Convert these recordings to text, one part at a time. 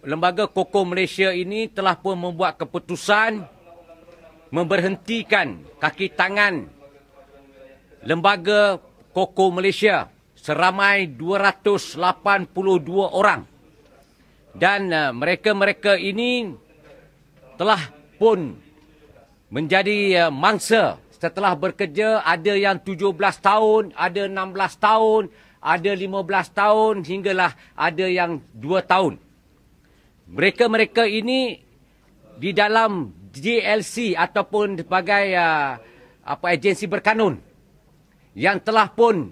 Lembaga Koko Malaysia ini telah pun membuat keputusan memberhentikan kaki tangan Lembaga Koko Malaysia seramai 282 orang. Dan mereka-mereka ini telah pun menjadi mangsa setelah bekerja. Ada yang 17 tahun, ada 16 tahun, ada 15 tahun, hinggalah ada yang 2 tahun. Mereka-mereka ini di dalam JLC ataupun sebagai agensi berkanun yang telah pun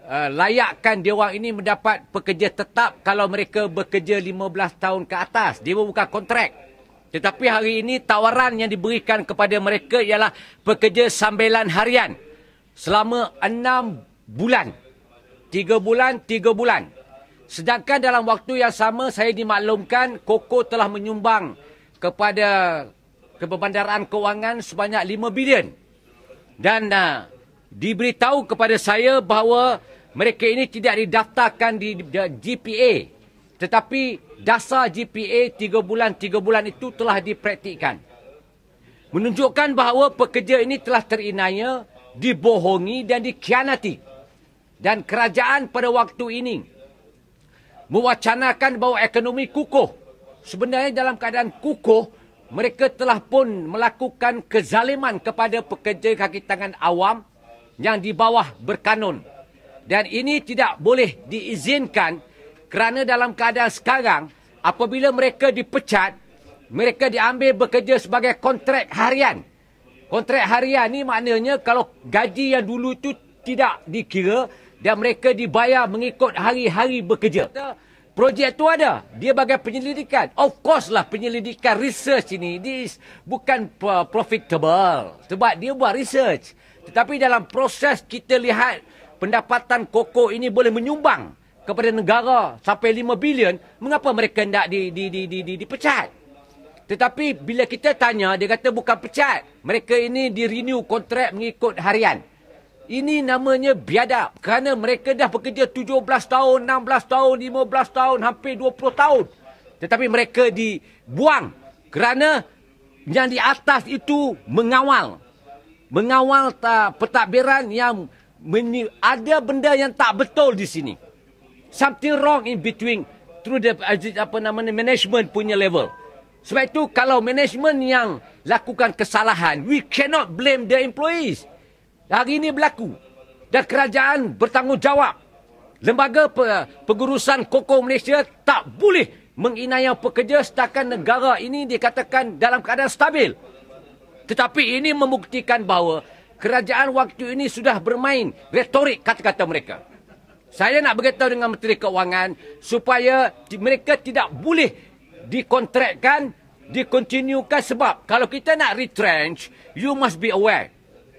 layakkan dia orang ini mendapat pekerja tetap kalau mereka bekerja 15 tahun ke atas. Dia bukan kontrak. Tetapi hari ini tawaran yang diberikan kepada mereka ialah pekerja sambilan harian selama 6 bulan. 3 bulan, 3 bulan. Sedangkan dalam waktu yang sama saya dimaklumkan Koko telah menyumbang kepada Kebandaraan Kewangan sebanyak 5 bilion. Dan diberitahu kepada saya bahawa mereka ini tidak didaftarkan di GPA. Tetapi dasar GPA 3 bulan itu telah dipraktikkan. Menunjukkan bahawa pekerja ini telah terinaya, dibohongi dan dikhianati. Dan kerajaan pada waktu ini mewacanakan bahawa ekonomi kukuh. Sebenarnya dalam keadaan kukuh, mereka telah pun melakukan kezaliman kepada pekerja kaki tangan awam yang di bawah berkanun. Dan ini tidak boleh diizinkan kerana dalam keadaan sekarang, apabila mereka dipecat, mereka diambil bekerja sebagai kontrak harian. Kontrak harian ni maknanya kalau gaji yang dulu itu tidak dikira dan mereka dibayar mengikut hari-hari bekerja. Projek tu ada. Dia bagai penyelidikan. Of course lah penyelidikan research ini. This bukan profitable. Sebab dia buat research. Tetapi dalam proses kita lihat pendapatan Koko ini boleh menyumbang kepada negara sampai 5 bilion. Mengapa mereka tidak dipecat? Tetapi bila kita tanya, dia kata bukan pecat. Mereka ini di-renew kontrak mengikut harian. Ini namanya biadab. Kerana mereka dah bekerja 17 tahun, 16 tahun, 15 tahun, hampir 20 tahun. Tetapi mereka dibuang kerana yang di atas itu mengawal. Mengawal pentadbiran yang ada benda yang tak betul di sini. Something wrong in between through the management punya level. Sebab itu kalau management yang lakukan kesalahan, we cannot blame the employees. Hari ini berlaku. Dan kerajaan bertanggungjawab. Lembaga pengurusan Koko Malaysia tak boleh menginaya pekerja setakat negara ini dikatakan dalam keadaan stabil. Tetapi ini membuktikan bahawa kerajaan waktu ini sudah bermain retorik kata-kata mereka. Saya nak beritahu dengan Menteri Keuangan supaya mereka tidak boleh dikontrakkan, dikontinukan sebab kalau kita nak retrench, you must be aware.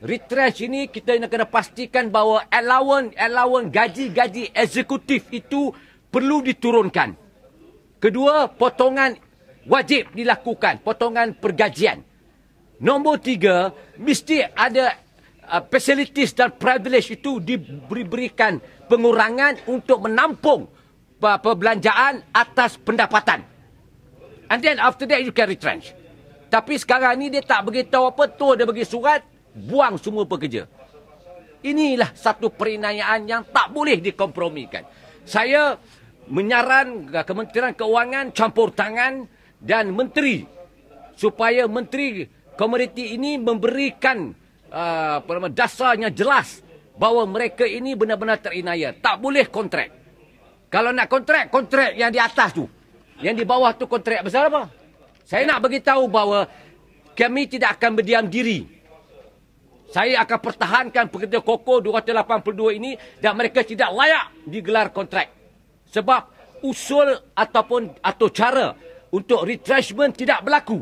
Retrench ini kita nak kena pastikan bahawa allowance gaji-gaji eksekutif itu perlu diturunkan. Kedua, potongan wajib dilakukan, potongan pergajian. Nombor 3, mesti ada facilities dan privilege itu diberikan pengurangan untuk menampung perbelanjaan atas pendapatan. And then after that you can retrench. Tapi sekarang ni dia tak beritahu apa tu, dia bagi surat, buang semua pekerja. Inilah satu perinayaan yang tak boleh dikompromikan. Saya menyaran Kementerian Keuangan campur tangan dan menteri supaya menteri komuniti ini memberikan dasarnya jelas bahawa mereka ini benar-benar terinaya. Tak boleh kontrak. Kalau nak kontrak, kontrak yang di atas tu. Yang di bawah tu kontrak besar apa? Saya nak beritahu bahawa kami tidak akan berdiam diri. Saya akan pertahankan pekerja Koko 282 ini dan mereka tidak layak digelar kontrak. Sebab usul atau cara untuk retrenchment tidak berlaku.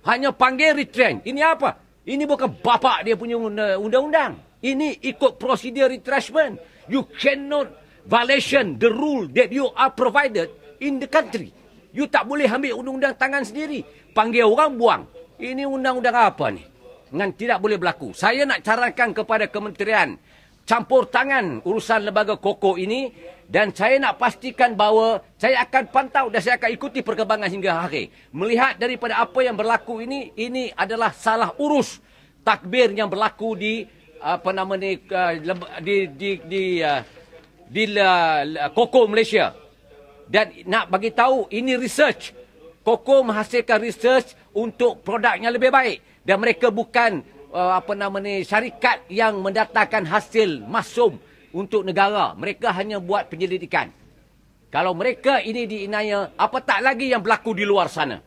Hanya panggil retrench. Ini apa? Ini bukan bapak dia punya undang-undang. Ini ikut prosedur retrenchment. You cannot violation the rule that you are provided in the country. You tak boleh ambil undang-undang tangan sendiri. Panggil orang buang. Ini undang-undang apa ni? Dengan tidak boleh berlaku. Saya nak carankan kepada kementerian campur tangan urusan lembaga Koko ini, dan saya nak pastikan bahawa saya akan pantau dan saya akan ikuti perkembangan hingga akhir. Melihat daripada apa yang berlaku ini adalah salah urus takbir yang berlaku di Koko Malaysia. Dan nak bagi tahu, ini research. Koko menghasilkan research untuk produk yang lebih baik, dan mereka bukan syarikat yang mendatangkan hasil masum untuk negara. Mereka hanya buat penyelidikan. Kalau mereka ini diinaya, apa tak lagi yang berlaku di luar sana.